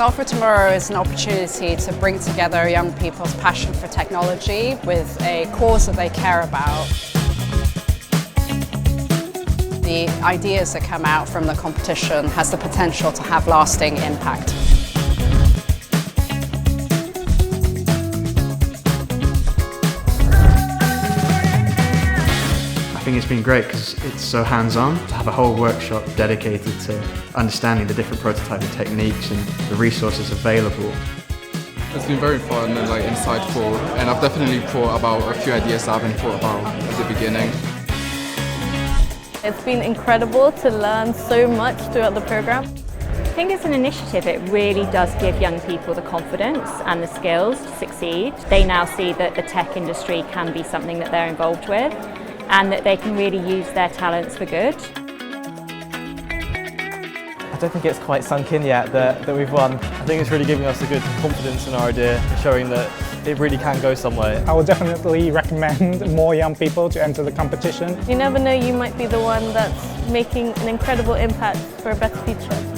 Solve for Tomorrow is an opportunity to bring together young people's passion for technology with a cause that they care about. The ideas that come out from the competition has the potential to have lasting impact. I think it's been great because it's so hands-on. To have a whole workshop dedicated to understanding the different prototyping techniques and the resources available. It's been very fun and insightful, and I've definitely thought about a few ideas that I haven't thought about at the beginning. It's been incredible to learn so much throughout the program. I think as an initiative it really does give young people the confidence and the skills to succeed. They now see that the tech industry can be something that they're involved with and that they can really use their talents for good. I don't think it's quite sunk in yet that we've won. I think it's really giving us a good confidence in our idea, showing that it really can go somewhere. I would definitely recommend more young people to enter the competition. You never know, you might be the one that's making an incredible impact for a better future.